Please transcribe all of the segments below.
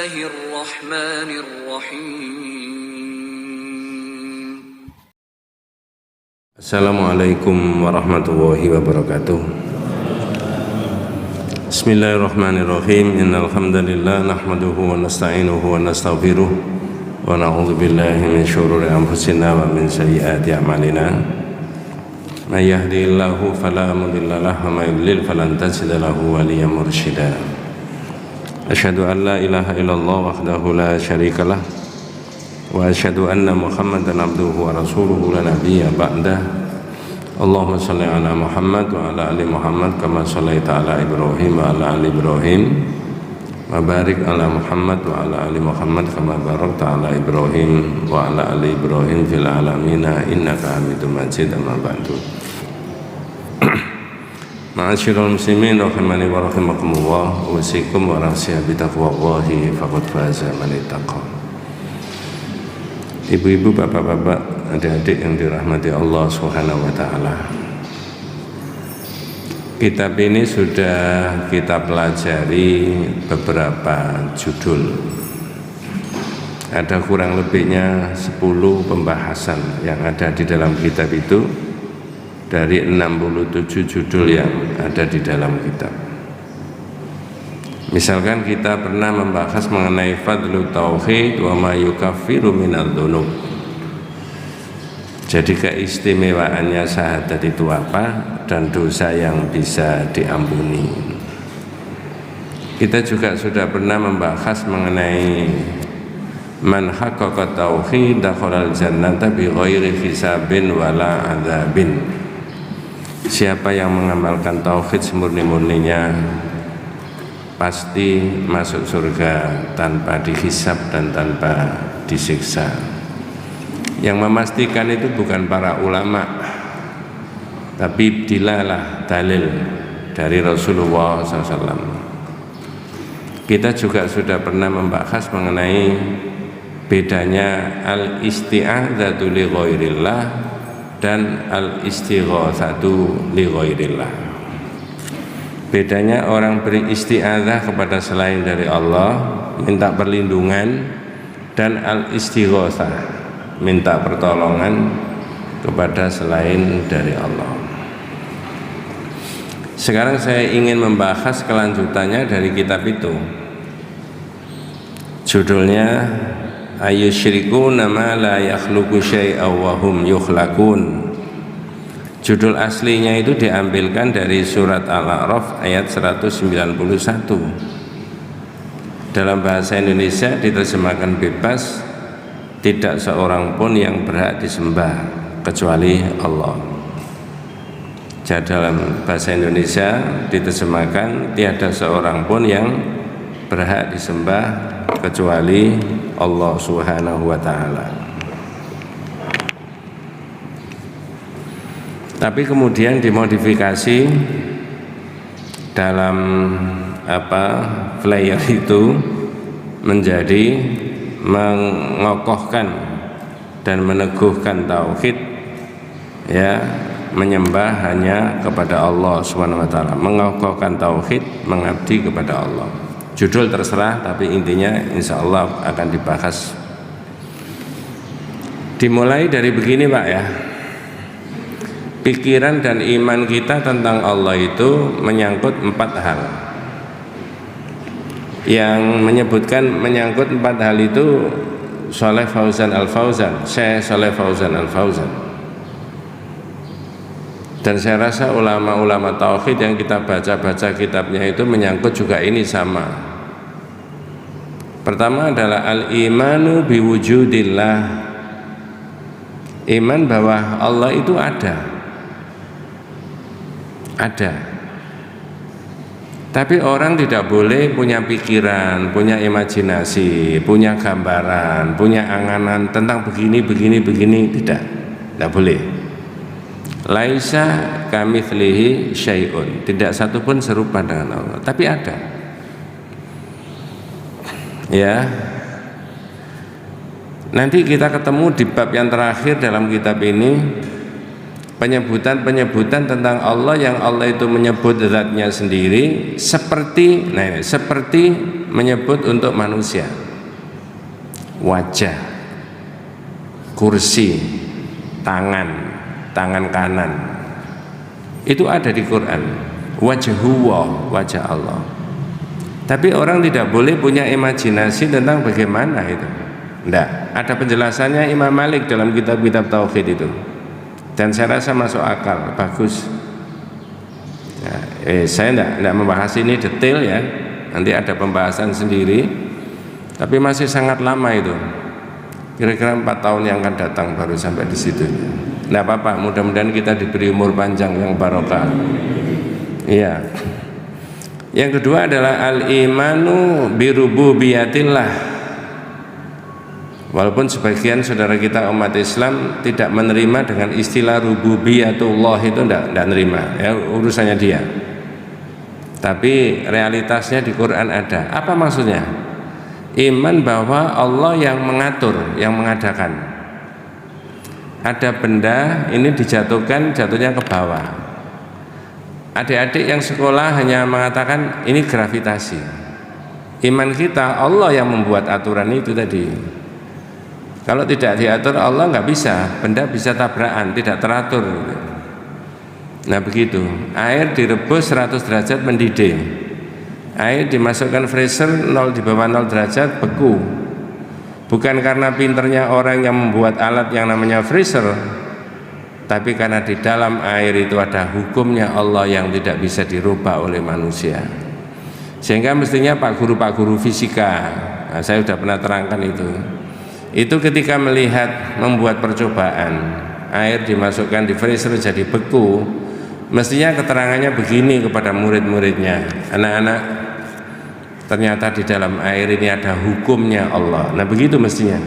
Bismillahirrahmanirrahim. Assalamualaikum warahmatullahi wabarakatuh. Bismillahirrahmanirrahim. Innal hamdalillah nahmaduhu wa nasta'inuhu wa nastaghfiruh wa na'udzu billahi min syururi anfusina wa min sayyiati a'malina. May yahdihillahu fala mudilla lahu wa may yudlil falan tajida lahu waliyyan mursyida. Asyhadu an la ilaha illallah wahdahu la syarikalah wa asyhadu anna Muhammadan abduhu wa rasuluhu la nabiyya ba'dah. Allahumma shalli ala Muhammad wa ala ali Muhammad kama shallaita ala Ibrahim wa ala ali Ibrahim wa barik ala Muhammad wa ala ali Muhammad kama barakta ala Ibrahim wa ala ali Ibrahim fil alamin innaka Hamidum Majid. Amma ba'du. Ma'asyiral muslimin rahimani wa rahimakumullah, usikum wa nafsi bi taqwallahi faqad faza man ittaqa. Ibu-ibu, bapak-bapak, adik-adik yang dirahmati Allah Subhanahu wa taala. Kitab ini sudah kita pelajari beberapa judul. Ada kurang lebihnya 10 pembahasan yang ada di dalam kitab itu dari 67 judul yang ada di dalam kitab. Misalkan kita pernah membahas mengenai fadlu tauhid wa ma yukaffiru minadz dzunub. Jadi keistimewaannya syahadat itu apa dan dosa yang bisa diampuni. Kita juga sudah pernah membahas mengenai man haqqaqa tauhid dakhalal jannata bi ghairi hisabin wala adzabin. Siapa yang mengamalkan tauhid semurni-murninya pasti masuk surga tanpa dihisab dan tanpa disiksa. Yang memastikan itu bukan para ulama, tapi dilalah dalil dari Rasulullah SAW. Kita juga sudah pernah membahas mengenai bedanya al-isti'adzatu li ghairillah dan al-istighatsatu li ghairillah. Bedanya orang beristi'adzah kepada selain dari Allah, minta perlindungan, dan al-istighatsah, minta pertolongan kepada selain dari Allah. Sekarang saya ingin membahas kelanjutannya dari kitab itu. Judulnya Ayyusyrikuna ma la yakhluqu syai'aw wa hum yukhlaqun. Judul aslinya itu diambilkan dari surat Al-A'raf ayat 191. Dalam bahasa Indonesia diterjemahkan bebas, tidak seorang pun yang berhak disembah kecuali Allah. Jadi dalam bahasa Indonesia diterjemahkan tiada seorang pun yang berhak disembah kecuali Allah Subhanahu wa taala. Tapi kemudian dimodifikasi dalam flyer itu menjadi mengokohkan dan meneguhkan tauhid, ya, menyembah hanya kepada Allah Subhanahu wa taala, mengokohkan tauhid, mengabdi kepada Allah. Judul terserah, tapi intinya insya Allah akan dibahas. Dimulai dari begini, Pak, ya. Pikiran dan iman kita tentang Allah itu menyangkut 4 hal. Yang menyebutkan menyangkut 4 hal itu Syekh Fauzan Al-Fauzan, Syekh Shalih Fauzan Al-Fauzan. Dan saya rasa ulama-ulama tauhid yang kita baca-baca kitabnya itu menyangkut juga ini sama. Pertama adalah al-imanu biwujudillah. Iman bahwa Allah itu ada. Tapi orang tidak boleh punya pikiran, punya imajinasi, punya gambaran, punya anganan tentang begini, tidak boleh. Laisa kamitslihi syai'un, tidak satu pun serupa dengan Allah, tapi ada. Ya. Nanti kita ketemu di bab yang terakhir dalam kitab ini, penyebutan-penyebutan tentang Allah yang Allah itu menyebut zatnya sendiri seperti seperti menyebut untuk manusia, wajah, kursi, tangan kanan, itu ada di Quran. Wajhuwa, wajah Allah. Tapi orang tidak boleh punya imajinasi tentang bagaimana itu. Tidak, ada penjelasannya Imam Malik dalam kitab-kitab tauhid itu. Dan saya rasa masuk akal, bagus. Nah, saya tidak membahas ini detail ya. Nanti ada pembahasan sendiri. Tapi masih sangat lama itu. Kira-kira 4 tahun yang akan datang baru sampai di situ. Tidak apa-apa, mudah-mudahan kita diberi umur panjang yang barokah. Iya. Yang kedua adalah al-imanu birububiyatillah. Walaupun sebagian saudara kita umat Islam tidak menerima dengan istilah rububiyatullah, itu tidak menerima, ya, urusannya dia. Tapi realitasnya di Quran ada. Apa maksudnya? Iman bahwa Allah yang mengatur, yang mengadakan. Ada benda ini dijatuhkan, jatuhnya ke bawah. Adik-adik yang sekolah hanya mengatakan ini gravitasi. Iman kita Allah yang membuat aturan itu tadi. Kalau tidak diatur Allah nggak bisa, benda bisa tabrakan, tidak teratur. Nah begitu, air direbus 100 derajat mendidih, air dimasukkan freezer 0 di bawah 0 derajat beku. Bukan karena pinternya orang yang membuat alat yang namanya freezer, tapi karena di dalam air itu ada hukumnya Allah yang tidak bisa dirubah oleh manusia. Sehingga mestinya Pak guru fisika, nah, saya sudah pernah terangkan itu ketika melihat membuat percobaan, air dimasukkan di freezer jadi beku, mestinya keterangannya begini kepada murid-muridnya, anak-anak, ternyata di dalam air ini ada hukumnya Allah. Nah begitu mestinya,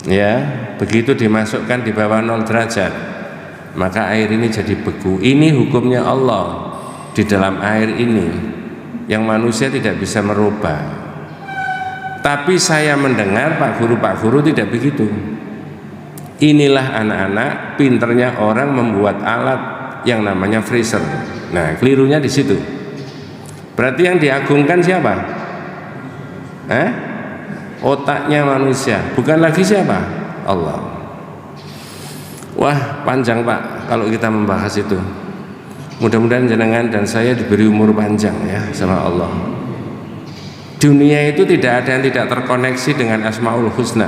ya, begitu dimasukkan di bawah 0 derajat, maka air ini jadi beku. Ini hukumnya Allah di dalam air ini, yang manusia tidak bisa merubah. Tapi saya mendengar Pak guru tidak begitu. Inilah anak-anak pinternya orang membuat alat yang namanya freezer. Nah, kelirunya di situ. Berarti yang diagungkan siapa? Otaknya manusia, bukan lagi siapa? Allah. Wah, panjang Pak kalau kita membahas itu. Mudah-mudahan jenengan dan saya diberi umur panjang ya sama Allah. Dunia itu tidak ada yang tidak terkoneksi dengan Asmaul Husna.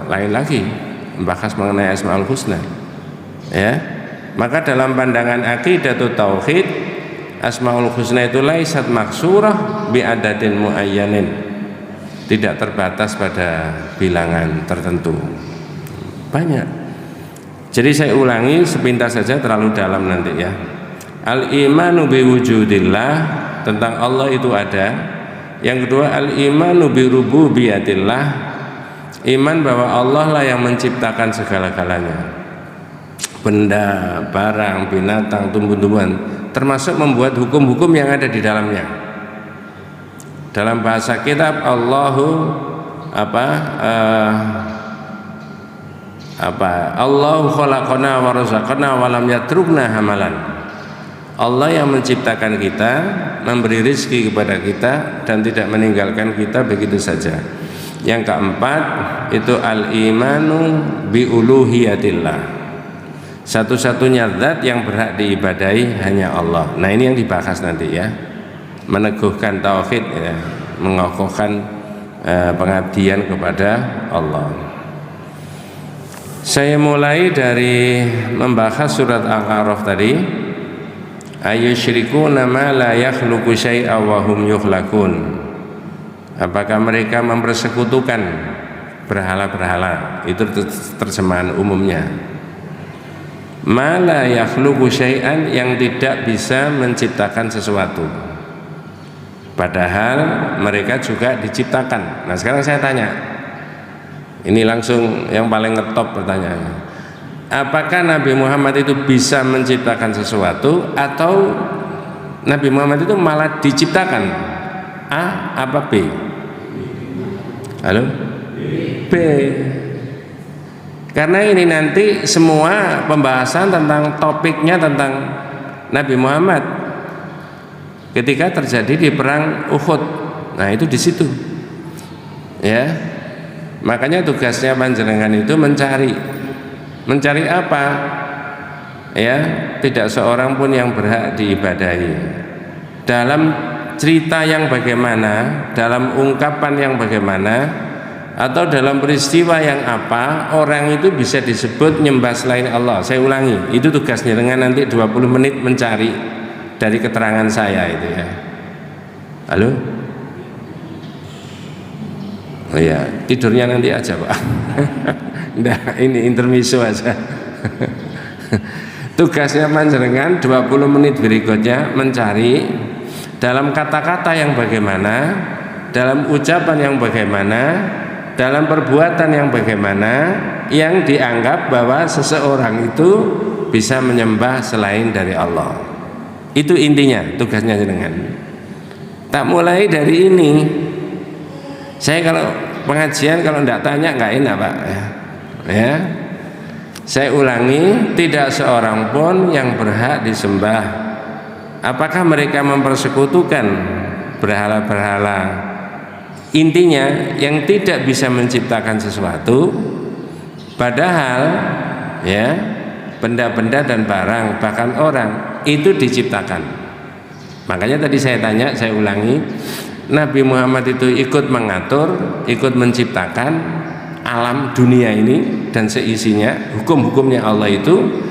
Lain lagi membahas mengenai Asmaul Husna. Ya. Maka dalam pandangan aqidatut tauhid, Asmaul Husna itu laisat maksurah bi adadin muayyanin. Tidak terbatas pada bilangan tertentu. Banyak. Jadi saya ulangi sepintas saja, terlalu dalam nanti ya. Al-imanu bi wujudillah, tentang Allah itu ada. Yang kedua, al-imanu bi rububiyatillah, iman bahwa Allah lah yang menciptakan segala-galanya, benda, barang, binatang, tumbuh-tumbuhan, termasuk membuat hukum-hukum yang ada di dalamnya. Dalam bahasa kitab Allahu Allahu khalaqana wa razaqana wa lam yatrukna hamalan. Allah yang menciptakan kita, memberi rezeki kepada kita, dan tidak meninggalkan kita begitu saja. Yang keempat itu al-imanu bi uluhiyatillah, satu-satunya zat yang berhak diibadahi hanya Allah. Nah ini yang dibahas nanti ya, meneguhkan tauhid ya, mengokohkan pengabdian kepada Allah. Saya mulai dari membahas surat Al-A'raf tadi. Ayyusyrikuna ma la yakhluqu syai'a wa hum yukhlaqun. Apakah mereka mempersekutukan berhala-berhala? Itu terjemahan umumnya. Ma la yakhluqu syai'an, yang tidak bisa menciptakan sesuatu, padahal mereka juga diciptakan. Nah sekarang saya tanya, ini langsung yang paling ngetop pertanyaannya. Apakah Nabi Muhammad itu bisa menciptakan sesuatu, atau Nabi Muhammad itu malah diciptakan? A apa B? Halo? B. Karena ini nanti semua pembahasan tentang topiknya tentang Nabi Muhammad ketika terjadi di perang Uhud. Nah, itu di situ. Ya. Makanya tugasnya panjenengan itu mencari apa? Ya, tidak seorang pun yang berhak diibadahi. Dalam cerita yang bagaimana, dalam ungkapan yang bagaimana, atau dalam peristiwa yang apa, orang itu bisa disebut nyembah selain Allah. Saya ulangi, itu tugasnya dengan nanti 20 menit mencari dari keterangan saya itu ya. Halo? Oh ya, tidurnya nanti aja Pak. Nah, ini intermezzo aja. Tugasnya panjenengan 20 menit berikutnya mencari dalam kata-kata yang bagaimana, dalam ucapan yang bagaimana, dalam perbuatan yang bagaimana, yang dianggap bahwa seseorang itu bisa menyembah selain dari Allah. Itu intinya tugasnya jenengan. Tak mulai dari ini. Saya kalau pengajian kalau tidak tanya nggak enak Pak ya. Saya ulangi, tidak seorang pun yang berhak disembah. Apakah mereka mempersekutukan berhala-berhala? Intinya yang tidak bisa menciptakan sesuatu, padahal ya benda-benda dan barang bahkan orang itu diciptakan. Makanya tadi saya tanya, saya ulangi, Nabi Muhammad itu ikut mengatur, ikut menciptakan alam dunia ini dan seisinya, hukum-hukumnya Allah itu,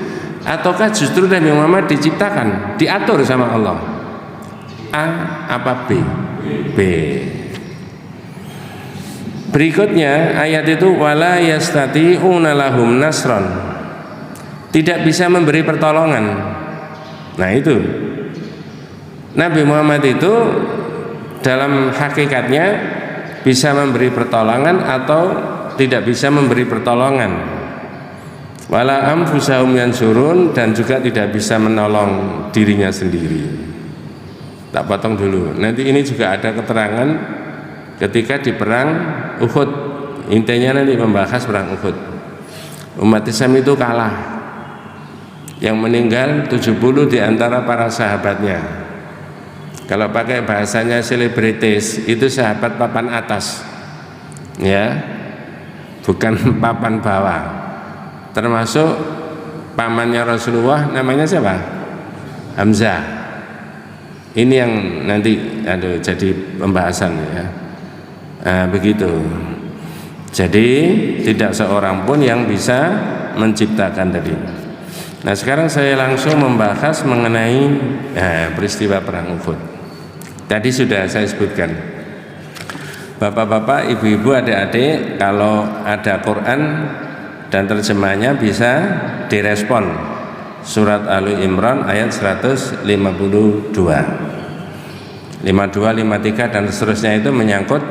ataukah justru Nabi Muhammad diciptakan, diatur sama Allah? A apa B? B. Berikutnya ayat itu wala yastati'una lahum nasran. Tidak bisa memberi pertolongan. Nah, itu Nabi Muhammad itu dalam hakikatnya bisa memberi pertolongan atau tidak bisa memberi pertolongan. Wala anfusahum yansurun, dan juga tidak bisa menolong dirinya sendiri. Tak potong dulu. Nanti ini juga ada keterangan ketika di perang Uhud. Intinya nanti membahas perang Uhud. Umat Islam itu kalah. Yang meninggal 70 di antara para sahabatnya. Kalau pakai bahasanya selebritis, itu sahabat papan atas, ya, bukan papan bawah. Termasuk pamannya Rasulullah, namanya siapa? Hamzah. Ini yang nanti jadi pembahasan ya. Nah, begitu. Jadi tidak seorang pun yang bisa menciptakan tadi. Nah, sekarang saya langsung membahas mengenai peristiwa perang Uhud. Tadi sudah saya sebutkan. Bapak-bapak, ibu-ibu, adik-adik, kalau ada Quran dan terjemahnya bisa direspon. Surat Ali Imran ayat 152, 52, 53 dan seterusnya itu menyangkut,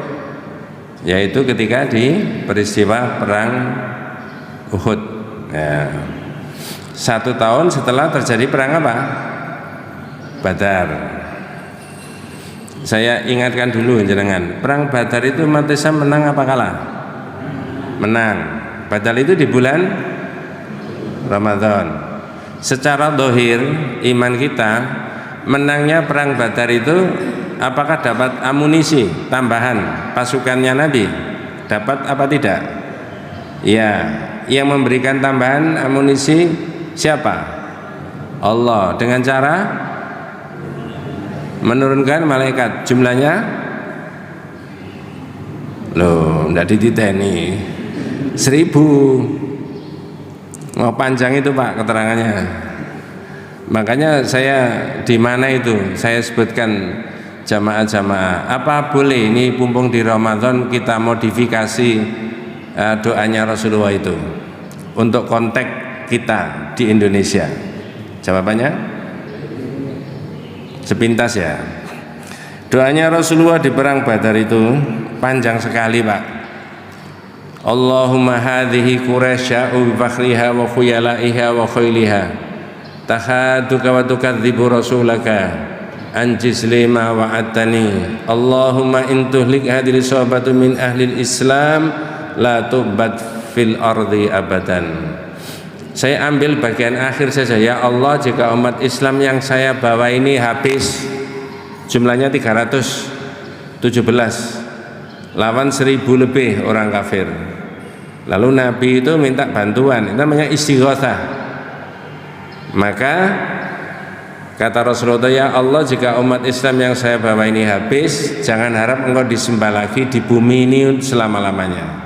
yaitu ketika di peristiwa perang Uhud. Ya. 1 tahun setelah terjadi perang apa? Badar. Saya ingatkan dulu jenengan, perang Badar itu umat Islam menang apa kalah? Menang. Badar itu di bulan Ramadan. Secara dohir iman kita, menangnya perang Badar itu apakah dapat amunisi tambahan pasukannya Nabi? Dapat apa tidak? Ya, yang memberikan tambahan amunisi siapa? Allah, dengan cara menurunkan malaikat. Jumlahnya loh, tidak dititeni 1000. Mau panjang itu Pak keterangannya. Makanya saya di mana itu saya sebutkan jamaah-jamaah. Apa boleh ini mumpung di Ramadan kita modifikasi doanya Rasulullah itu untuk konteks kita di Indonesia? Jawabannya sepintas ya. Doanya Rasulullah di perang Badar itu panjang sekali Pak. Allahumma hadhihi quraisya'u bi fakhriha wa khuyala'iha wa khayliha tahaduka wa tukadzibu rasulaka anjis lima wa'atani. Allahumma in tuhlik hadhihi sahabatu min ahli islam la tubat fil ardi abadan. Saya ambil bagian akhir saja. Ya Allah, jika umat Islam yang saya bawa ini habis, jumlahnya 317 lawan 1000 lebih orang kafir. Lalu Nabi itu minta bantuan, itu namanya istighatsah. Maka kata Rasulullah, ya Allah, jika umat Islam yang saya bawa ini habis, jangan harap engkau disembah lagi di bumi ini selama-lamanya.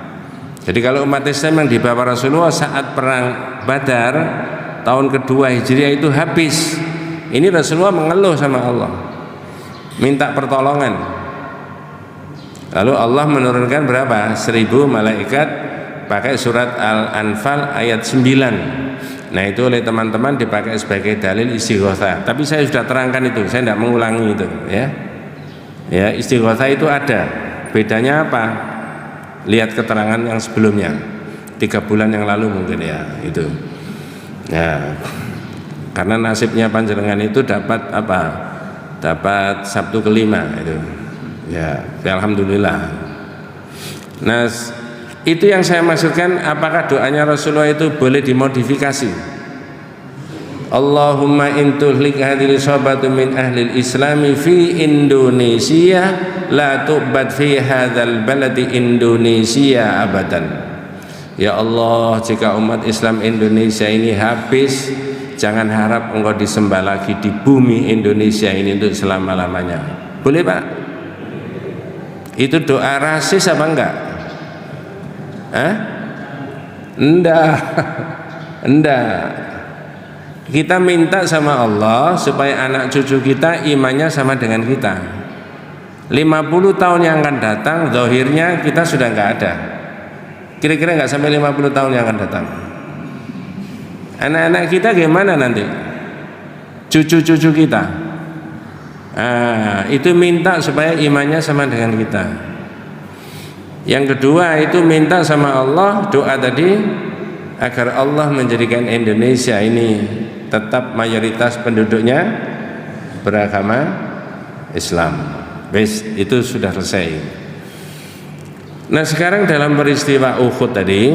Jadi kalau umat Islam yang dibawa Rasulullah saat perang Badar tahun kedua Hijriah itu habis, ini Rasulullah mengeluh sama Allah, minta pertolongan. Lalu Allah menurunkan berapa? 1000 malaikat pakai surat Al-Anfal ayat 9. Nah itu oleh teman-teman dipakai sebagai dalil istighatsah. Tapi saya sudah terangkan itu, saya tidak mengulangi itu ya. Ya, istighatsah itu ada. Bedanya apa? Lihat keterangan yang sebelumnya 3 bulan yang lalu mungkin ya itu ya, karena nasibnya panjenengan itu dapat apa, dapat Sabtu kelima itu ya, alhamdulillah. Nah itu yang saya maksudkan, apakah doanya Rasulullah itu boleh dimodifikasi? Allahumma intuhlik hadhil sabatu min ahlil islami fi Indonesia la tu'bad fi hadzal baladi Indonesia abadan. Ya Allah, jika umat Islam Indonesia ini habis, jangan harap engkau disembah lagi di bumi Indonesia ini untuk selama-lamanya. Boleh Pak? Itu doa rasis apa enggak? Enggak. Enggak. Kita minta sama Allah supaya anak cucu kita imannya sama dengan kita. 50 tahun yang akan datang, zahirnya kita sudah enggak ada. Kira-kira enggak sampai 50 tahun yang akan datang. Anak-anak kita gimana nanti? Cucu-cucu kita. Itu minta supaya imannya sama dengan kita. Yang kedua itu minta sama Allah, doa tadi, agar Allah menjadikan Indonesia ini tetap mayoritas penduduknya beragama Islam. Itu sudah selesai. Nah sekarang dalam peristiwa Uhud tadi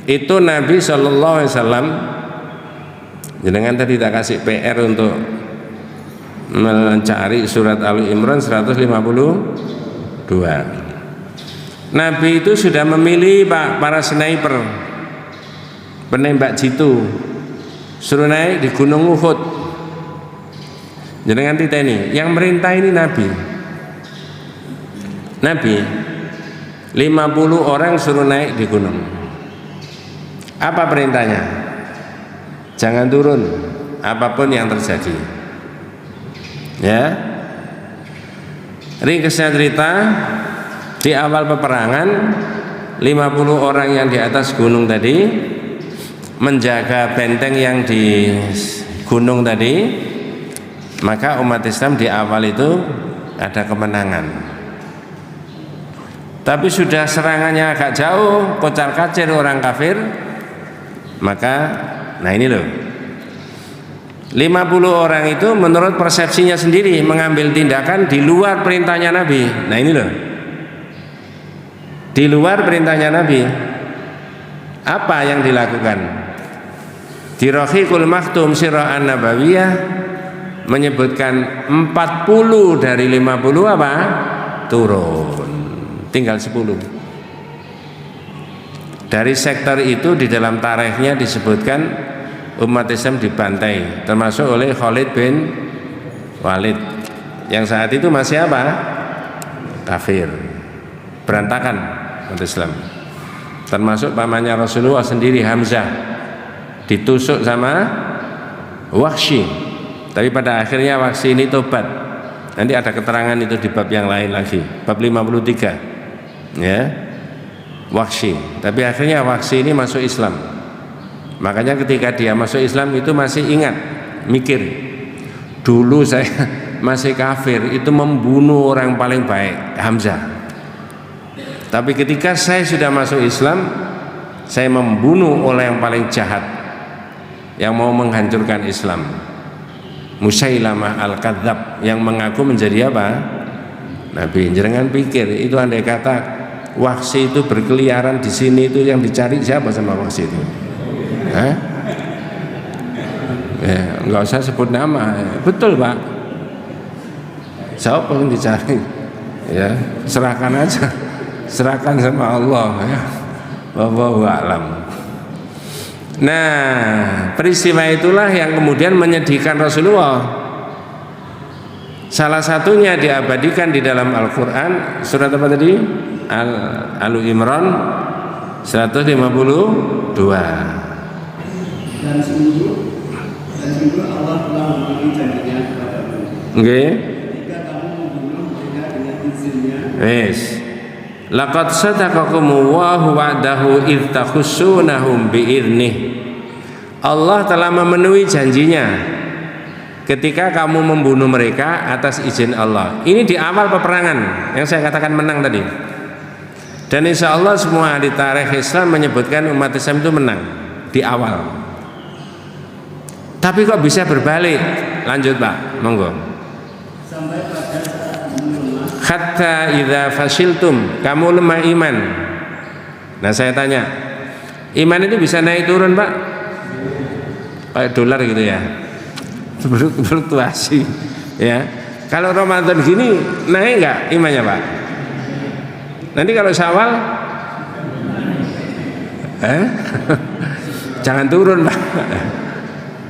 itu Nabi SAW, jenengan tadi tak kasih PR untuk mencari surat Al-Imran 152. Nabi itu sudah memilih para sniper, penembak jitu, suruh naik di Gunung Uhud. Jenengan titeni, yang merintah ini Nabi. 50 orang suruh naik di gunung. Apa perintahnya? Jangan turun apapun yang terjadi. Ya. Ringkasnya cerita, di awal peperangan 50 orang yang di atas gunung tadi menjaga benteng yang di gunung tadi, maka umat Islam di awal itu ada kemenangan. Tapi sudah serangannya agak jauh, kocar-kacir orang kafir, maka nah ini loh, 50 orang itu menurut persepsinya sendiri mengambil tindakan di luar perintahnya Nabi. Nah ini loh, di luar perintahnya Nabi. Apa yang dilakukan? Di Rahiqul Maktum Sirah An-Nabawiyah menyebutkan 40 dari 50 apa? Turun, tinggal 10. Dari sektor itu di dalam tarikhnya disebutkan umat Islam dibantai, termasuk oleh Khalid bin Walid yang saat itu masih apa? Kafir, berantakan umat Islam. Termasuk pamannya Rasulullah sendiri, Hamzah, ditusuk sama Wahsy. Tapi pada akhirnya Wahsy ini tobat. Nanti ada keterangan itu di bab yang lain lagi, bab 53 ya, Wahsy. Tapi akhirnya Wahsy ini masuk Islam. Makanya ketika dia masuk Islam itu masih ingat, mikir, dulu saya masih kafir itu membunuh orang paling baik, Hamzah. Tapi ketika saya sudah masuk Islam, saya membunuh orang yang paling jahat, yang mau menghancurkan Islam, Musailamah Al-Kadzab, yang mengaku menjadi apa? Nabi. Jangan pikir itu andai kata Wahsy itu berkeliaran di sini, itu yang dicari siapa sama Wahsy itu? Hah? Ya, nggak usah sebut nama. Betul Pak. Siapa yang dicari? Ya, serahkan aja. Serahkan sama Allah ya. Wallahu a'lam. Nah, peristiwa itulah yang kemudian menyedihkan Rasulullah. Salah satunya diabadikan di dalam Al-Qur'an, surat apa tadi? Al-Imran 152. Dan sungguh Allah telah memberi janjinya kepadamu. Nggih. Jika kamu membunuh mereka dengan izinnya. Wis. Laqad sadaqakum Allahu wa'dahu idz takhussunahum bi'idnih. Allah telah memenuhi janjinya ketika kamu membunuh mereka atas izin Allah. Ini di awal peperangan yang saya katakan menang tadi. Dan insya Allah semua ahli tarikh Islam menyebutkan umat Islam itu menang di awal. Tapi kok bisa berbalik? Lanjut Pak, monggo. Sampai pada saat lemah. Hatta idza fasiltum, kamu lemah iman. Nah saya tanya, iman itu bisa naik turun Pak? Kayak dolar gitu ya, fluktuasi ya. Kalau Ramadan gini naik nggak imannya Pak? Nanti kalau Syawal jangan turun Pak,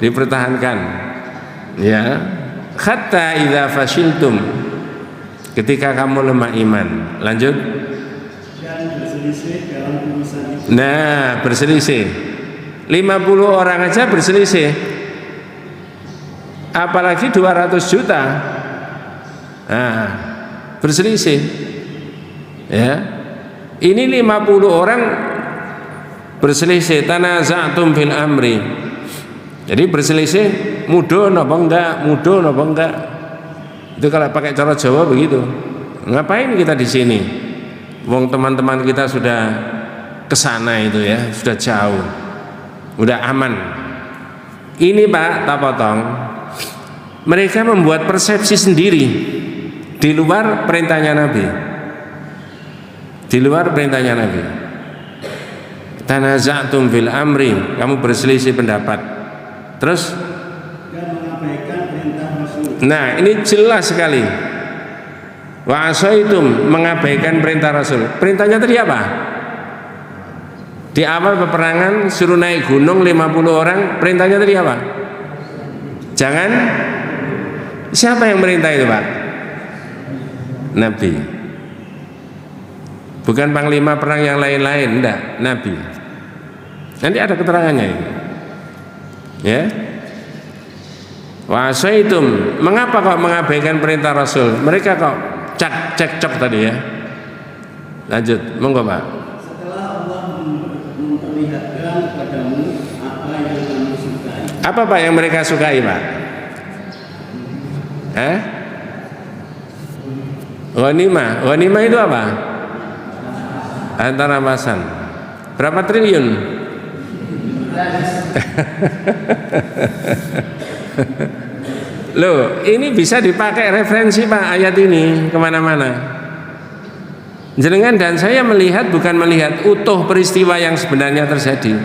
dipertahankan ya. Hatta idza fasiltum, ketika kamu lemah iman. Lanjut. Dan berselisih dalam urusan itu. Nah, berselisih 50 orang aja berselisih, apalagi 200 juta. Nah, berselisih ya. Ini 50 orang berselisih, tanaza'tum fil amri. Jadi berselisih mudo napa enggak, mudo napa enggak. Itu kalau pakai cara Jawa begitu. Ngapain kita di sini? Wong teman-teman kita sudah kesana itu ya, sudah jauh, udah aman. Ini Pak, tak potong. Mereka membuat persepsi sendiri di luar perintahnya Nabi. Di luar perintahnya Nabi. Tanaza'tum fil amri, kamu berselisih pendapat. Terus? Dan mengabaikan perintah Rasul. Nah, ini jelas sekali. Wa asaitum, mengabaikan perintah Rasul. Perintahnya tadi apa? Di awal peperangan suruh naik gunung 50 orang, perintahnya tadi apa? Jangan. Siapa yang merintah itu Pak? Nabi. Bukan panglima perang yang lain-lain, enggak, Nabi. Nanti ada keterangannya ini. Ya. Wa asaitum, mengapa kok mengabaikan perintah Rasul? Mereka kok cekcok tadi ya. Lanjut, monggo Pak. Setelah Allah memperlihatkan kepadamu apa yang kamu sukai. Apa Pak yang mereka sukai Pak? Ghanimah. Ghanimah itu apa? Antara rampasan. Berapa triliun? Loh, ini bisa dipakai referensi Pak ayat ini kemana-mana. Jenengan dan saya melihat bukan melihat utuh peristiwa yang sebenarnya terjadi,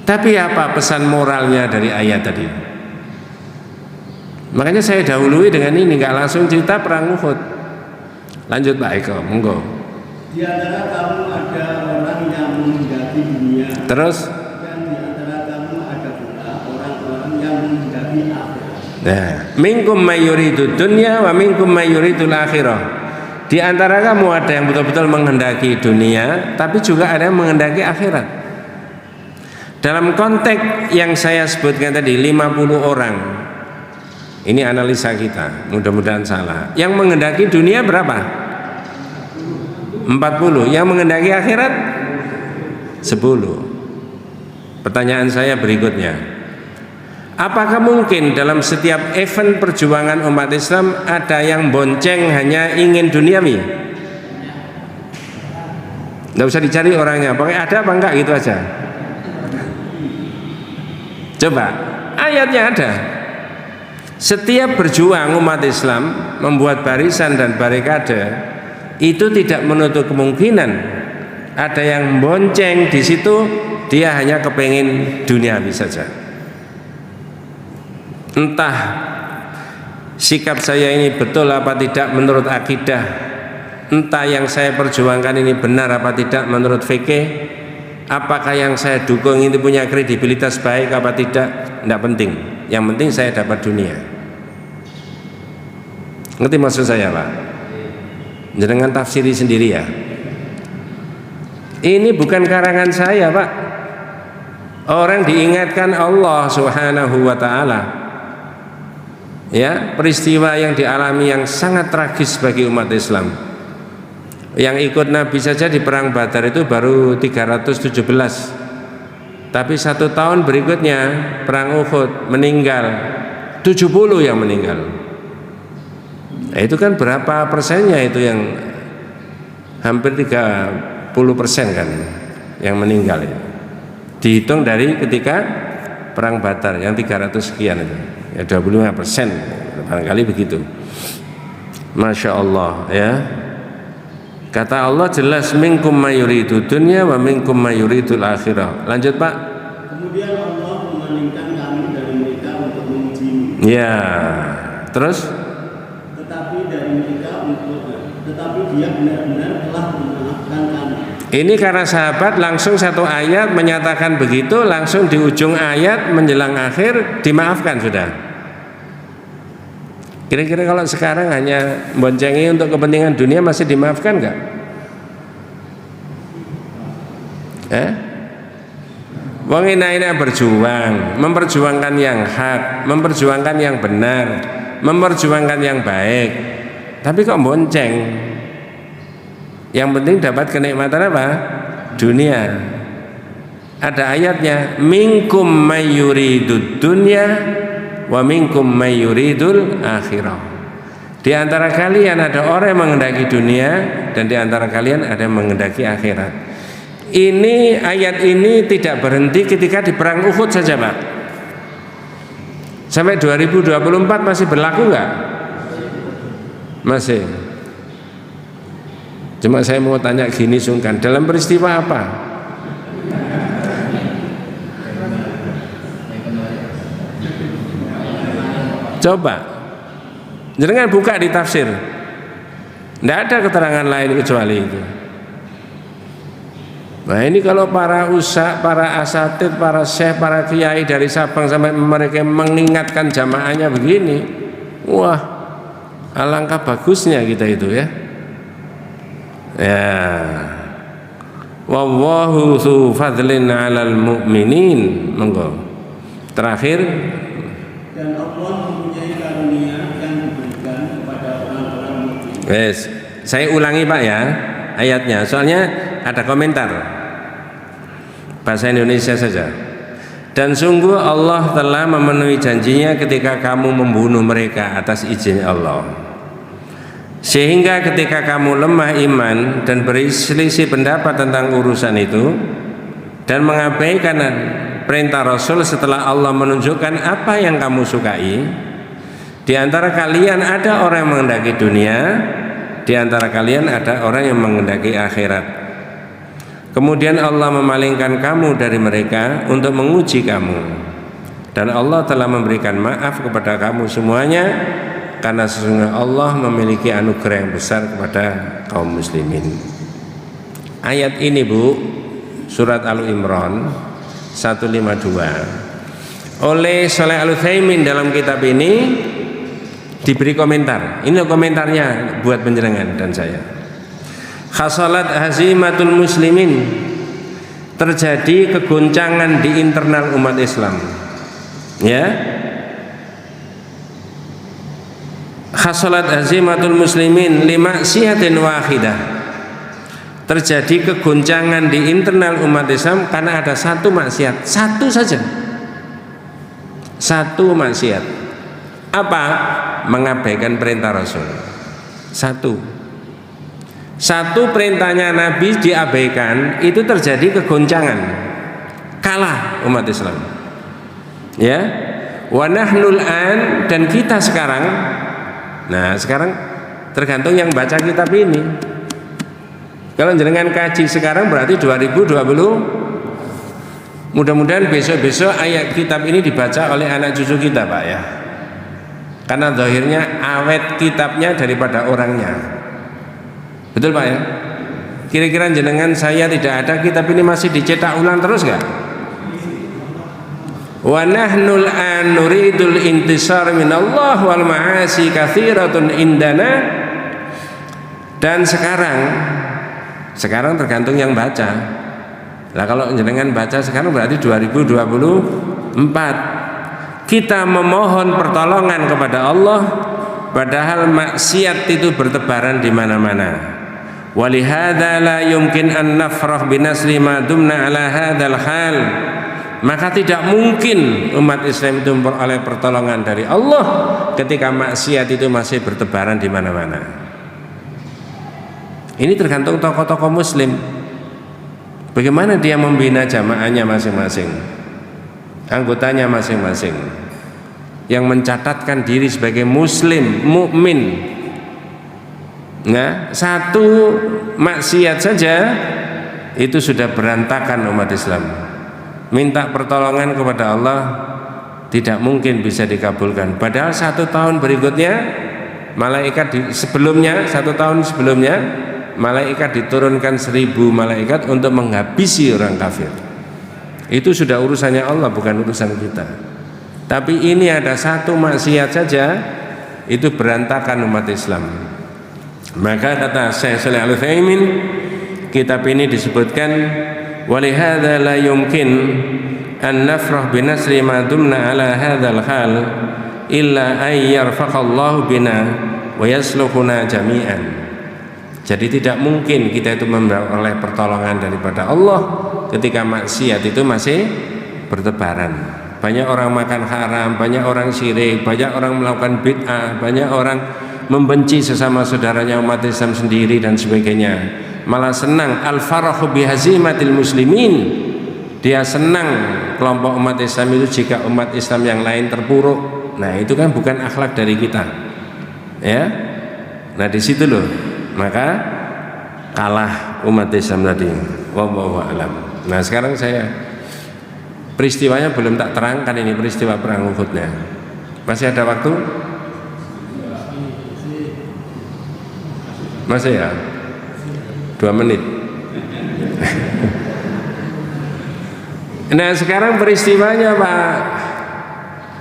tapi apa pesan moralnya dari ayat tadi. Makanya saya dahului dengan ini, nggak langsung cerita perang Uhud. Lanjut Pak Eko, monggo. Di antara kamu ada orang yang menghendaki dunia. Terus? Dan di antara kamu ada pula orang-orang yang menghendaki akhirat. Nah, minkum mayyuridu dunya wa minkum mayyuridul akhirah. Di antara kamu ada yang betul-betul menghendaki dunia, tapi juga ada yang menghendaki akhirat. Dalam konteks yang saya sebutkan tadi 50 orang. Ini analisa kita, mudah-mudahan salah. Yang menghendaki dunia berapa? 40. Yang menghendaki akhirat 10. Pertanyaan saya berikutnya, apakah mungkin dalam setiap event perjuangan umat Islam ada yang bonceng hanya ingin duniawi? Nggak usah dicari orangnya, pokoknya ada apa enggak gitu aja. Coba, ayatnya ada. Setiap berjuang umat Islam membuat barisan dan barikade itu tidak menutup kemungkinan ada yang bonceng di situ, dia hanya kepengin duniawi saja. Entah sikap saya ini betul apa tidak menurut akidah, entah yang saya perjuangkan ini benar apa tidak menurut fikih, apakah yang saya dukung ini punya kredibilitas baik apa tidak, tidak penting. Yang penting saya dapat dunia. Ngerti maksud saya, Pak? Jangan tafsiri sendiri ya. Ini bukan karangan saya, Pak. Orang diingatkan Allah Subhanahu wa ta'ala, ya, peristiwa yang dialami yang sangat tragis bagi umat Islam. Yang ikut Nabi saja di perang Badar itu baru 317, tapi 1 tahun berikutnya perang Uhud meninggal 70 yang meninggal. Nah, itu kan berapa persennya itu yang hampir 30% kan yang meninggal ya. Dihitung dari ketika perang Badar yang 300 sekian itu, ya 25%, barangkali begitu. Masya Allah ya. Kata Allah jelas, minkum mayuridu dunya wa minkum mayuridul akhirah. Lanjut Pak. Kemudian Allah memalingkan kami dari mereka untuk menguji. Ya. Terus? Tetapi dia benar-benar telah memaafkan kami. Ini karena sahabat langsung satu ayat menyatakan begitu, langsung di ujung ayat menjelang akhir dimaafkan sudah. Kira-kira kalau sekarang hanya boncengi untuk kepentingan dunia masih dimaafkan nggak? Wong ini berjuang, memperjuangkan yang hak, memperjuangkan yang benar, memperjuangkan yang baik, tapi kok bonceng? Yang penting dapat kenikmatan apa? Dunia. Ada ayatnya, minkum mayyuridud dunya wa minkum mayyuridul akhirah. Di antara kalian ada orang yang menghendaki dunia, dan di antara kalian ada yang menghendaki akhirat. Ini ayat ini tidak berhenti ketika di perang Uhud saja, Pak. Sampai 2024 masih berlaku nggak? Masih. Cuma saya mau tanya gini sungkan, dalam peristiwa apa? Coba jangan buka di tafsir, tidak ada keterangan lain kecuali itu. Nah ini kalau para usah, para asatid, para syekh, para kiai dari Sabang sampai mereka mengingatkan jamaahnya begini, wah alangkah bagusnya kita itu ya. Ya, wallahu dzu fadlin 'alal mu'minin. Monggo. Terakhir, dan Allah mempunyai karunia yang diberikan kepada orang-orang mukmin. Yes, saya ulangi Pak ya ayatnya, soalnya ada komentar bahasa Indonesia saja. Dan sungguh Allah telah memenuhi janjinya ketika kamu membunuh mereka atas izin Allah. Sehingga ketika kamu lemah iman dan berselisih pendapat tentang urusan itu dan mengabaikan perintah Rasul setelah Allah menunjukkan apa yang kamu sukai, di antara kalian ada orang yang menghendaki dunia, di antara kalian ada orang yang menghendaki akhirat. Kemudian Allah memalingkan kamu dari mereka untuk menguji kamu, dan Allah telah memberikan maaf kepada kamu semuanya, karena sesungguhnya Allah memiliki anugerah yang besar kepada kaum muslimin. Ayat ini Bu, surat Al-Imran 152 oleh Shalih Al-Utsaimin dalam kitab ini diberi komentar. Ini komentarnya buat penjenengan dan saya. Khasalat hazimatul muslimin, terjadi kegoncangan di internal umat Islam. Ya. Khasalat hazimatul muslimin lima sihatin wahidah, terjadi kegoncangan di internal umat Islam karena ada satu maksiat, satu saja, satu maksiat. Apa? Mengabaikan perintah Rasul. Satu perintahnya Nabi diabaikan, itu terjadi kegoncangan, kalah umat Islam. Ya, wa nahnul an, dan kita sekarang. Nah sekarang tergantung yang baca kitab ini. Kalau jenengan kaji sekarang berarti 2020. Mudah-mudahan besok-besok ayat kitab ini dibaca oleh anak cucu kita, Pak, ya. Karena zahirnya awet kitabnya daripada orangnya. Betul, Pak, ya? Kira-kira jenengan saya tidak ada, kitab ini masih dicetak ulang terus nggak? Wa nahnul an nuridul intisar minallah wal ma'asi katsiratun indana. Dan sekarang tergantung yang baca. Nah, kalau jenengan baca sekarang berarti 2024. Kita memohon pertolongan kepada Allah padahal maksiat itu bertebaran di mana-mana. Walihada la yumkin an nafrah binasri ma dumna ala hadzal hal. Maka tidak mungkin umat Islam itu memperoleh pertolongan dari Allah ketika maksiat itu masih bertebaran di mana-mana. Ini tergantung tokoh-tokoh muslim. Bagaimana dia membina jamaahnya masing-masing, anggotanya masing-masing, yang mencatatkan diri sebagai muslim, mukmin. Nah, satu maksiat saja itu sudah berantakan umat Islam. Minta pertolongan kepada Allah tidak mungkin bisa dikabulkan. Padahal 1 tahun berikutnya malaikat satu tahun sebelumnya malaikat diturunkan 1000 malaikat untuk menghabisi orang kafir. Itu sudah urusannya Allah, bukan urusan kita. Tapi ini ada satu maksiat saja itu berantakan umat Islam. Maka kata Syekh Shalih Al-Utsaimin, kitab ini disebutkan walihada la yumkin an nafrah binasri ma dumna ala hadzal hal illa ay yarfaqallahu bina wa yasluhuna jami'an. Jadi tidak mungkin kita itu memperoleh pertolongan daripada Allah ketika maksiat itu masih bertebaran. Banyak orang makan haram, banyak orang syirik, banyak orang melakukan bid'ah, banyak orang membenci sesama saudaranya umat Islam sendiri dan sebagainya. Malah senang al-farahu bihazimatil muslimin. Dia senang kelompok umat Islam itu jika umat Islam yang lain terpuruk. Nah, itu kan bukan akhlak dari kita. Ya. Nah, di situ loh. Maka kalah umat Islam tadi. Wallahu a'lam. Nah, sekarang peristiwanya belum tak terangkan, ini peristiwa perang Uhudnya. Masih ada waktu? Masih ya? 2 menit. Nah, sekarang peristiwanya, Pak.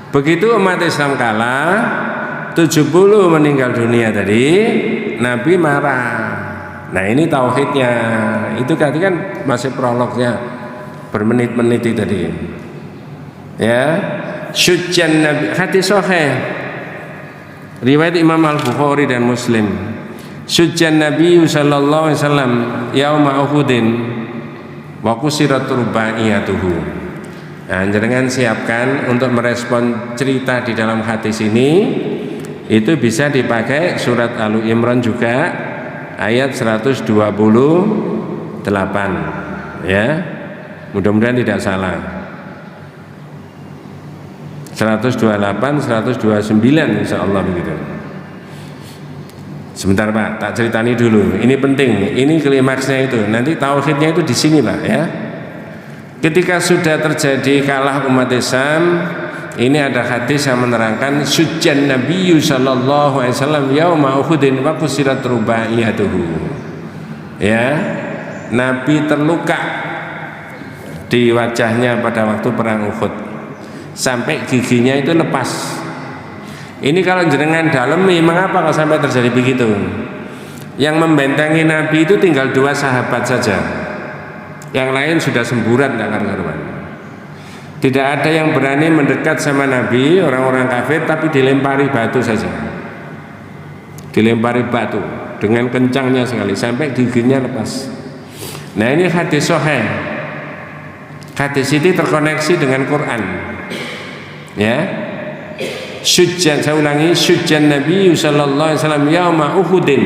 Begitu umat Islam kalah, 70 meninggal dunia tadi, Nabi marah. Nah, ini tauhidnya. Itu tadi kan masih prolognya, bermenit-menit itu tadi. Ya, syujjan Nabi, hadis sahih riwayat Imam Al-Bukhari dan Muslim. Syujjan Nabi sallallahu alaihi wasallam yauma Uhudin wa kusirat rubaiyatuhu. Nah, jangan siapkan untuk merespon cerita di dalam hadis ini. Itu bisa dipakai surat Al Imran juga ayat 128, ya. Mudah-mudahan tidak salah. 128, 129 insyaallah begitu. Sebentar, Pak, tak ceritani dulu. Ini penting. Ini klimaksnya itu. Nanti tauhidnya itu di sini, Pak, ya. Ketika sudah terjadi kalah umat Islam, ini ada hadis yang menerangkan syujjan Nabi sallallahu alaihi wasallam yauma Uhudin wa kusirat rubaiyatuhu. Ya, Nabi terluka di wajahnya pada waktu perang Uhud sampai giginya itu lepas. Ini kalau jenengan dalemi, mengapa kalau sampai terjadi begitu? Yang membentengi Nabi itu tinggal 2 sahabat saja. Yang lain sudah semburat tidak karuan. Tidak ada yang berani mendekat sama Nabi, orang-orang kafir, tapi dilempari batu saja. Dilempari batu dengan kencangnya sekali sampai giginya lepas. Nah, ini hadis sahih. Hadis ini terkoneksi dengan Quran. Ya. Syujjan, saya ulangi, syujjan Nabi sallallahu alaihi wasallam yauma Uhudin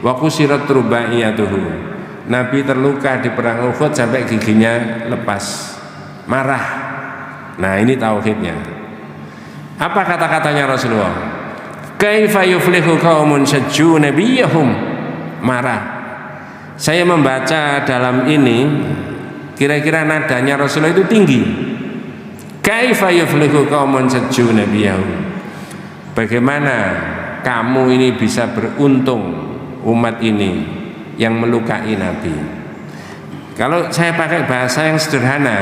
wa kusirat rubaiyatuhu. Nabi terluka di perang Uhud sampai giginya lepas. Marah. Nah, ini tauhidnya. Apa kata-katanya Rasulullah? Kaifa yuflihu qaumun syajju nabiyahum? Marah. saya membaca dalam ini kira-kira nadanya Rasulullah itu tinggi. Kaifa yuflihu qaumun sajju nabiyahum. Bagaimana kamu ini bisa beruntung umat ini yang melukai Nabi. Kalau saya pakai bahasa yang sederhana,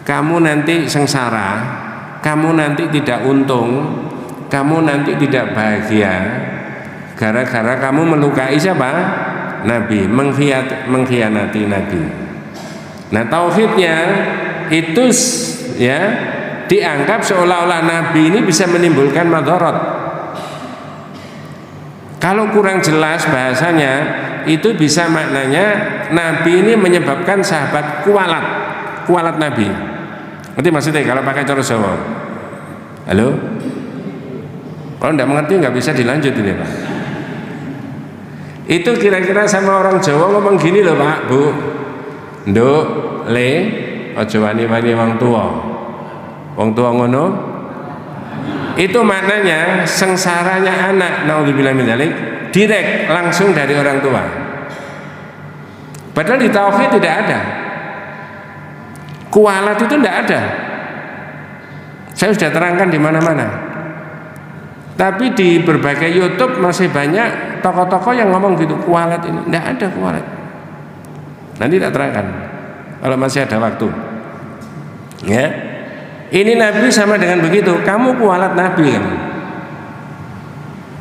kamu nanti sengsara, kamu nanti tidak untung, kamu nanti tidak bahagia gara-gara kamu melukai siapa? Nabi, mengkhianati Nabi. Nah, tauhidnya itu ya dianggap seolah-olah Nabi ini bisa menimbulkan madharat. Kalau kurang jelas bahasanya, itu bisa maknanya Nabi ini menyebabkan sahabat kualat Nabi. Ngerti maksudnya kalau pakai cara Jawa? Halo? Kalau tidak mengerti nggak bisa dilanjut ini Pak. Itu kira-kira sama orang Jawa ngomong gini loh Pak, Bu. Nduk, le, aja wani-wani wong tua. Wong tua ngono. Itu maknanya sengsaranya anak, naudzubillah min dzalik, direct langsung dari orang tua. Padahal di tauhid tidak ada. Kualat itu tidak ada. Saya sudah terangkan di mana-mana. Tapi di berbagai YouTube masih banyak tokoh-tokoh yang ngomong gitu, kualat ini. Tidak ada kualat. Nanti tak terangkan kalau masih ada waktu. Ya. Ini Nabi sama dengan begitu. Kamu kualat Nabi kan?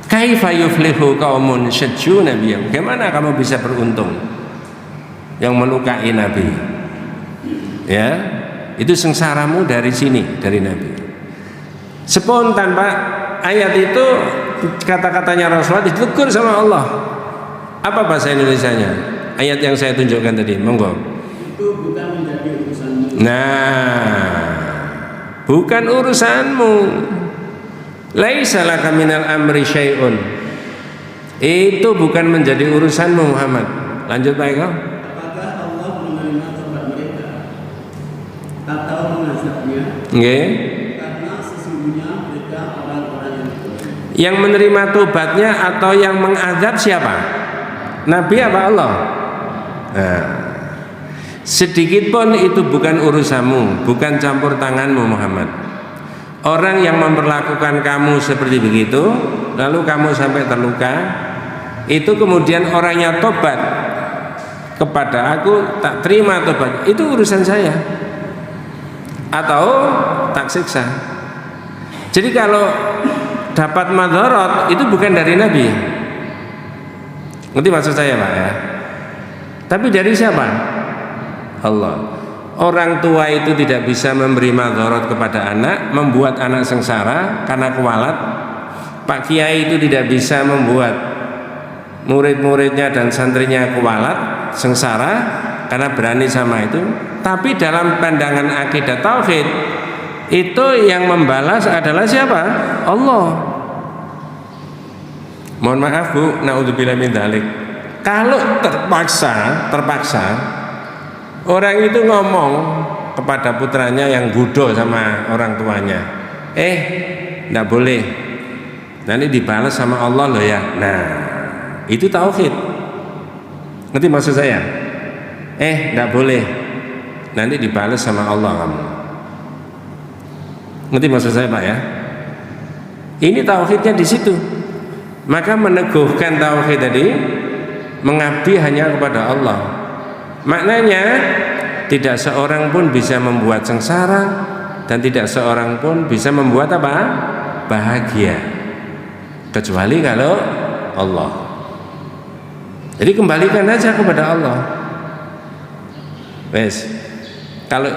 Kaifa yuflihu qaumun syajju nabiyahum. Bagaimana kamu bisa beruntung yang melukai Nabi? Ya, itu sengsaramu dari sini, dari Nabi. Spontan Pak, ayat itu kata-katanya Rasulullah ditegur sama Allah. Apa bahasa Indonesianya? Ayat yang saya tunjukkan tadi, monggo. Itu bukan menjadi urusanmu. Nah, bukan urusanmu. Laisa laka minal amri syai'un. Itu bukan menjadi urusanmu Muhammad. Lanjut Pak Eko. Apakah Allah menerima taubat mereka atau mengazabnya? Nggih. Karena sesungguhnya mereka orang-orang yang berdosa. Yang menerima tobatnya atau yang mengazab siapa? Nabi apa Allah? Nah, sedikit pun itu bukan urusanmu, bukan campur tanganmu Muhammad. Orang yang memperlakukan kamu seperti begitu, lalu kamu sampai terluka, itu kemudian orangnya tobat kepada aku, tak terima tobat, itu urusan saya, atau tak siksa. Jadi kalau dapat madharat itu bukan dari Nabi. Ngerti maksud saya Pak ya? Tapi dari siapa? Allah. Orang tua itu tidak bisa memberi madharat kepada anak, membuat anak sengsara karena kualat. Pak Kiai itu tidak bisa membuat murid-muridnya dan santrinya kualat, sengsara karena berani sama itu. Tapi dalam pandangan akidah tauhid, itu yang membalas adalah siapa? Allah. Mohon maaf Bu, naudzubillah min dzalik. Kalau terpaksa orang itu ngomong kepada putranya yang bodoh sama orang tuanya, enggak boleh, nanti dibalas sama Allah loh ya. Nah, itu tauhid. Ngerti maksud saya? Enggak boleh, nanti dibalas sama Allah kamu. Ngerti maksud saya Pak ya? Ini tauhidnya di situ. Maka meneguhkan tauhid tadi, mengabdi hanya kepada Allah. Maknanya tidak seorang pun bisa membuat sengsara dan tidak seorang pun bisa membuat apa? Bahagia, kecuali kalau Allah. Jadi kembalikan aja kepada Allah. Wes, kalau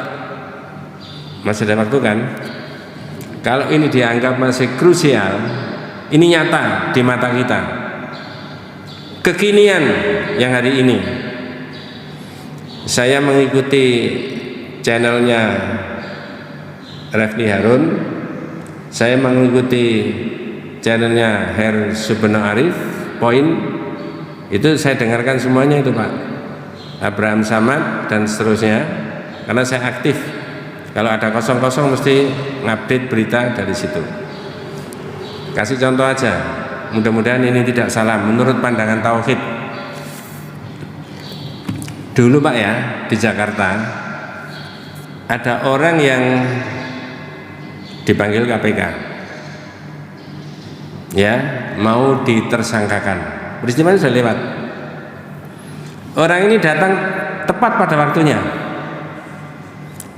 masih ada waktu kan? Kalau ini dianggap masih krusial, ini nyata di mata kita. Kekinian yang hari ini, saya mengikuti channelnya Refli Harun, saya mengikuti channelnya Her Subno Arif Point, itu saya dengarkan semuanya itu Pak, Abraham Samad dan seterusnya, karena saya aktif. Kalau ada kosong-kosong mesti ngupdate berita dari situ. Kasih contoh aja, mudah-mudahan ini tidak salah menurut pandangan tauhid. Dulu Pak ya, di Jakarta ada orang yang dipanggil KPK, ya, mau ditersangkakan. Peristiwa sudah lewat. Orang ini datang tepat pada waktunya.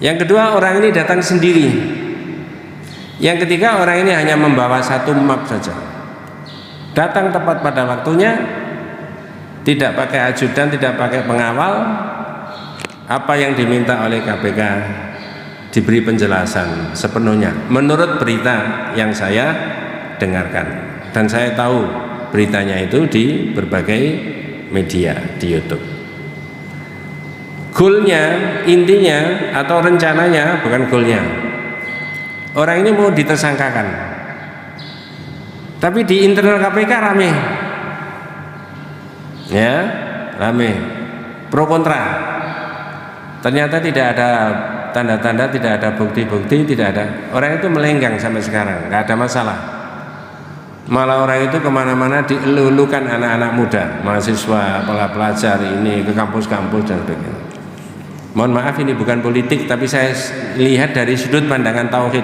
Yang kedua, orang ini datang sendiri. Yang ketiga, orang ini hanya membawa satu map saja. Datang tepat pada waktunya, tidak pakai ajudan, tidak pakai pengawal. Apa yang diminta oleh KPK diberi penjelasan sepenuhnya menurut berita yang saya dengarkan, dan saya tahu beritanya itu di berbagai media di YouTube. Goalnya, intinya atau rencananya bukan goalnya. Orang ini mau ditersangkakan, tapi di internal KPK rame, ya, rame, pro kontra. Ternyata tidak ada tanda-tanda, tidak ada bukti-bukti, tidak ada. Orang itu melenggang sampai sekarang, nggak ada masalah. Malah orang itu kemana-mana dielulukan anak-anak muda, mahasiswa, pelajar ini ke kampus-kampus dan sebagainya. Mohon maaf, ini bukan politik, tapi saya lihat dari sudut pandangan tauhid.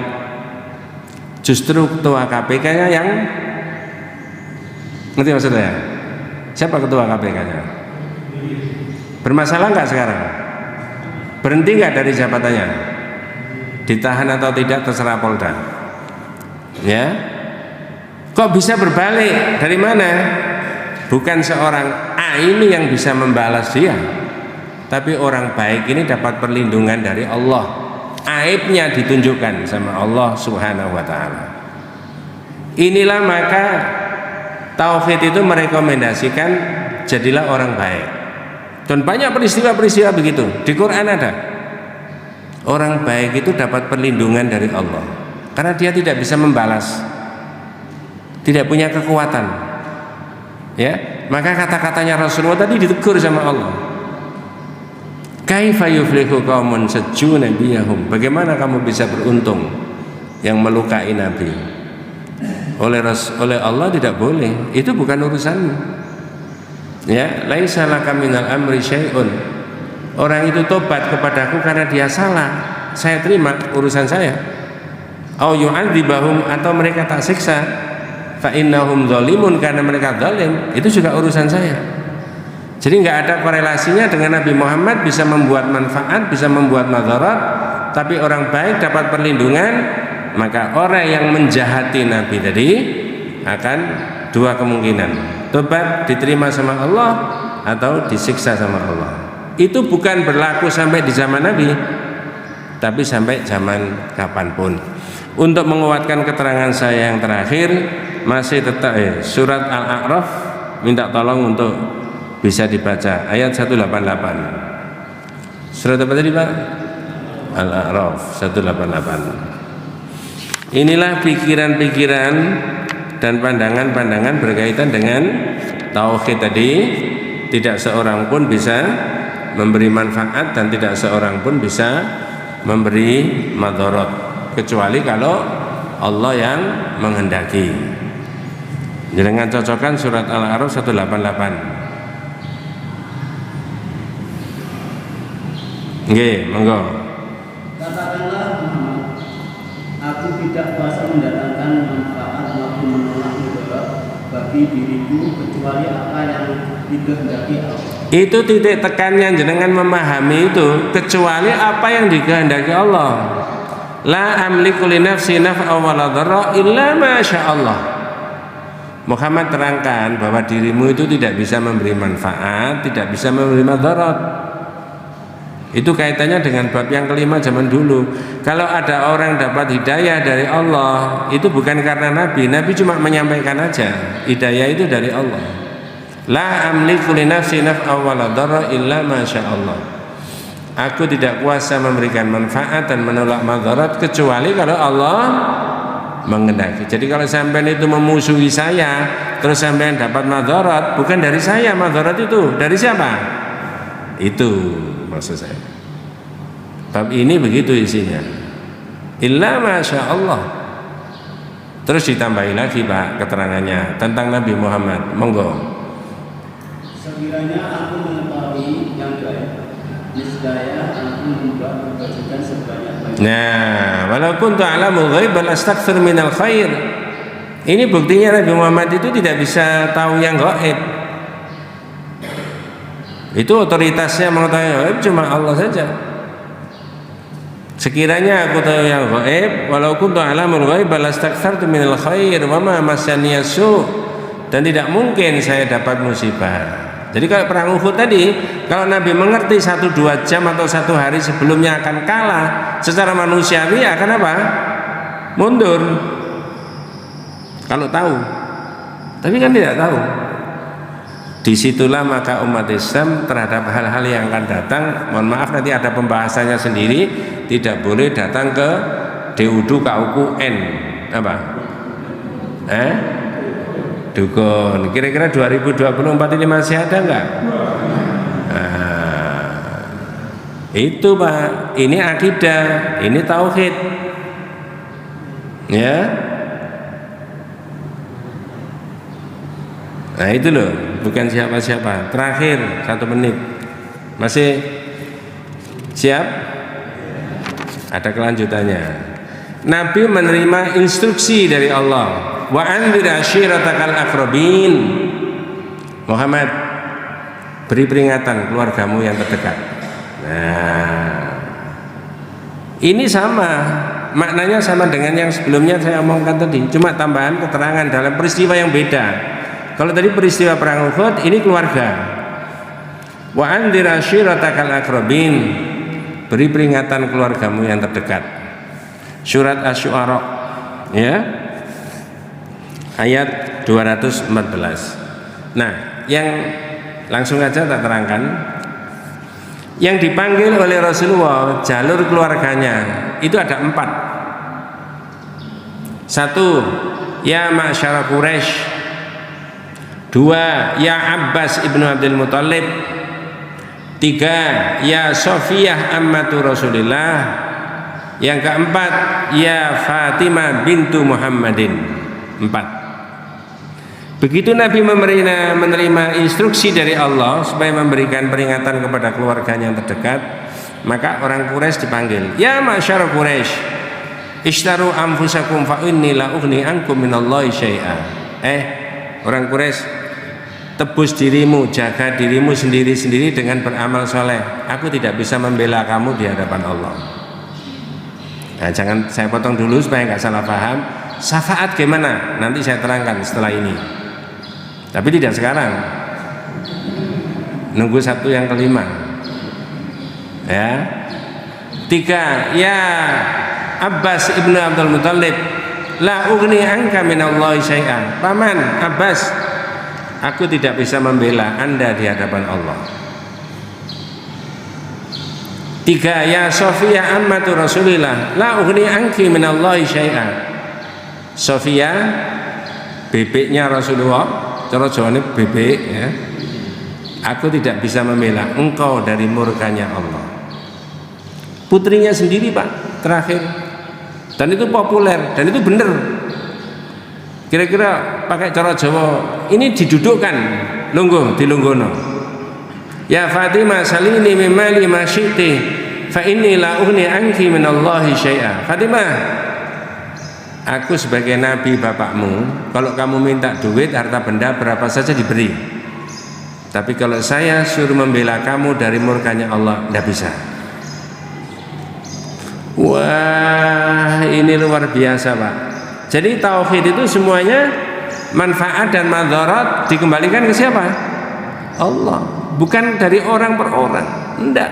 Justru ketua KPK-nya yang, ngerti maksud saya? Siapa ketua KPK-nya? Bermasalah nggak sekarang? Berhenti nggak dari jabatannya? Ditahan atau tidak terserah Polda. Ya, kok bisa berbalik? Dari mana? Bukan seorang A ini yang bisa membalas dia, tapi orang baik ini dapat perlindungan dari Allah. Aibnya ditunjukkan sama Allah Subhanahu wa ta'ala. Inilah maka tauhid itu merekomendasikan jadilah orang baik. Dan banyak peristiwa-peristiwa begitu. Di Quran ada. Orang baik itu dapat perlindungan dari Allah karena dia tidak bisa membalas, tidak punya kekuatan. Ya, maka kata-katanya Rasulullah tadi ditegur sama Allah. Kaifa yuflihu qaumun sajju nabiyahum. Bagaimana kamu bisa beruntung yang melukai nabi? Oleh Allah tidak boleh. Itu bukan urusanmu. Ya, laisa laka minal amri syai'un. Orang itu tobat kepadaku karena dia salah, saya terima, urusan saya. Au yu'adzibahum, atau mereka tak siksa, fa innahum zalimun, karena mereka zalim, itu juga urusan saya. Jadi nggak ada korelasinya dengan Nabi Muhammad bisa membuat manfaat, bisa membuat madarat, tapi orang baik dapat perlindungan. Maka orang yang menjahati Nabi tadi akan dua kemungkinan: tobat diterima sama Allah atau disiksa sama Allah. Itu bukan berlaku sampai di zaman Nabi, tapi sampai zaman kapanpun. Untuk menguatkan keterangan saya yang terakhir, masih tetap surat Al-A'raf, minta tolong untuk bisa dibaca ayat 188. Surat apa tadi Pak? Al-A'raf 188. Inilah pikiran-pikiran dan pandangan-pandangan berkaitan dengan tauhid tadi. Tidak seorang pun bisa memberi manfaat dan tidak seorang pun bisa memberi madarat, kecuali kalau Allah yang menghendaki. Jangan cocokkan surat Al-A'raf 188. Nggih, monggo. Katakanlah Muhammad, aku tidak kuasa mendatangkan manfaat maupun menolak mudarat bagi diriku kecuali apa yang dikehendaki Allah. Itu titik tekannya jenengan memahami itu, kecuali apa yang dikehendaki Allah. La amliku li nafsi naf'a wa la dharra illa ma sya'allah. Muhammad terangkan bahwa dirimu itu tidak bisa memberi manfaat, tidak bisa memberi madarat. Itu kaitannya dengan bab yang kelima zaman dulu. Kalau ada orang dapat hidayah dari Allah, itu bukan karena Nabi. Nabi cuma menyampaikan aja. Hidayah itu dari Allah. La amliku li nafsi naf'a wa la dharra illa ma sya'allah. Aku tidak kuasa memberikan manfaat dan menolak madarat kecuali kalau Allah menghendaki. Jadi kalau sampean itu memusuhi saya, terus sampean dapat madarat, bukan dari saya madarat itu. Dari siapa? Itu maksud saya. Bab ini begitu isinya. Illa masya Allah. Terus ditambahi lagi Pak keterangannya tentang Nabi Muhammad. Monggo. Sekiranya aku mengetahui yang gaib, niscaya aku membuat kebajikan sebanyak-banyaknya. Nah, walau kuntu a'lamul ghaib lastaghfir minal khair. Ini buktinya Nabi Muhammad itu tidak bisa tahu yang gaib. Itu otoritasnya mengetahui gaib cuma Allah saja. Sekiranya aku tahu yang gaib, walau kuntu a'lamul ghaib lastaghfartu minal khair wa ma massani su, dan tidak mungkin saya dapat musibah. Jadi kalau perang Uhud tadi, kalau Nabi mengerti 1-2 jam atau 1 hari sebelumnya akan kalah, secara manusiawi akan apa? Mundur. Kalau tahu. Tapi kan tidak tahu. Disitulah maka umat Islam terhadap hal-hal yang akan datang, mohon maaf nanti ada pembahasannya sendiri, tidak boleh datang ke DUDU KUKN apa? Dukun. Kira-kira 2024 ini masih ada enggak? Nah, itu Pak, ini akidah, ini tauhid. Ya. Nah itu loh, bukan siapa-siapa. Terakhir 1 menit. Masih siap? Ada kelanjutannya. Nabi menerima instruksi dari Allah. Wa anzir ashiratakal aqrabin. Muhammad, beri peringatan keluargamu yang terdekat. Nah, ini sama, maknanya sama dengan yang sebelumnya saya omongkan tadi, cuma tambahan keterangan dalam peristiwa yang beda. Kalau tadi peristiwa perang Uhud, ini keluarga. Wa anzir ashiratakal aqrabin. Beri peringatan keluargamu yang terdekat. Surat Asy-Syu'ara, ya. Ayat 214. Nah, yang langsung aja tak terangkan. Yang dipanggil oleh Rasulullah jalur keluarganya itu ada 4. 1, ya ma'syara Quraisy. 2, ya Abbas ibnu Abdul Muthalib. 3, ya Sofiyah ammatu Rasulillah. Yang keempat, ya Fatimah bintu Muhammadin. 4. Begitu Nabi menerima instruksi dari Allah supaya memberikan peringatan kepada keluarganya yang terdekat, maka orang Quraisy dipanggil, ya ma'syar Quraisy, ishtaru anfusakum fa inni la ughni ankum minallahi syai'a. Orang Quraisy, tebus dirimu, jaga dirimu sendiri-sendiri dengan beramal soleh. Aku tidak bisa membela kamu di hadapan Allah. Nah, jangan saya potong dulu supaya nggak salah paham. Syafaat gimana? Nanti saya terangkan setelah ini. Tapi tidak sekarang. Nunggu Sabtu yang kelima. Ya. 3, ya Abbas ibnu Abdul Muthalib, la ughni anka minallahi syai'an. Paman Abbas, aku tidak bisa membela Anda di hadapan Allah. 3, ya Sofiyah ammatu Rasulillah, la ughni anki minallahi syai'an. Sofiyah, bebeknya Rasulullah, cara Jawane bebek, ya. Aku tidak bisa membela engkau dari murkanya Allah. Putrinya sendiri Pak, terakhir. Dan itu populer, dan itu benar. Kira-kira pakai cara Jawa, ini didudukkan, lungguh, dilunggono. Ya Fatimah salini mimali ma syi'ti fa inni la ughni anki minallahi syai'a. Fatimah, aku sebagai nabi bapakmu, kalau kamu minta duit, harta benda berapa saja diberi. Tapi kalau saya suruh membela kamu dari murkanya Allah, tidak bisa. Wah, ini luar biasa Pak. Jadi tauhid itu semuanya manfaat dan madarat dikembalikan ke siapa? Allah, bukan dari orang per orang. Enggak.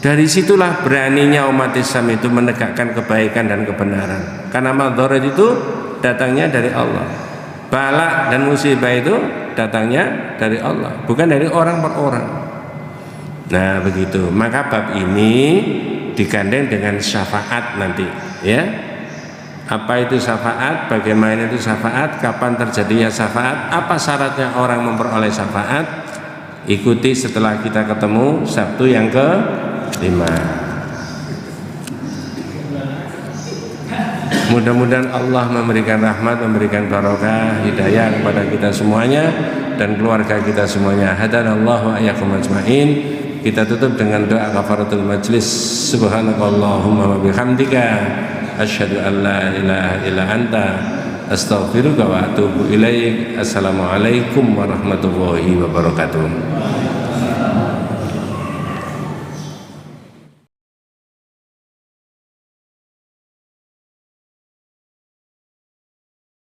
Dari situlah beraninya umat Islam itu menegakkan kebaikan dan kebenaran. Karena madarat itu datangnya dari Allah. Bala dan musibah itu datangnya dari Allah, bukan dari orang per orang. Nah, begitu. Maka bab ini digandeng dengan syafaat nanti, ya. Apa itu syafaat? Bagaimana itu syafaat? Kapan terjadinya syafaat? Apa syaratnya orang memperoleh syafaat? Ikuti setelah kita ketemu Sabtu yang ke-5. Mudah-mudahan Allah memberikan rahmat, memberikan barokah, hidayah kepada kita semuanya dan keluarga kita semuanya. Hadanallahu wa iyyakum ajmain. kita tutup dengan doa kafaratul majlis. Subhanakallahumma wa bihamdika asyhadu an la ilaha illa anta astaghfiruka wa atubu ilaik. Assalamualaikum warahmatullahi wabarakatuh.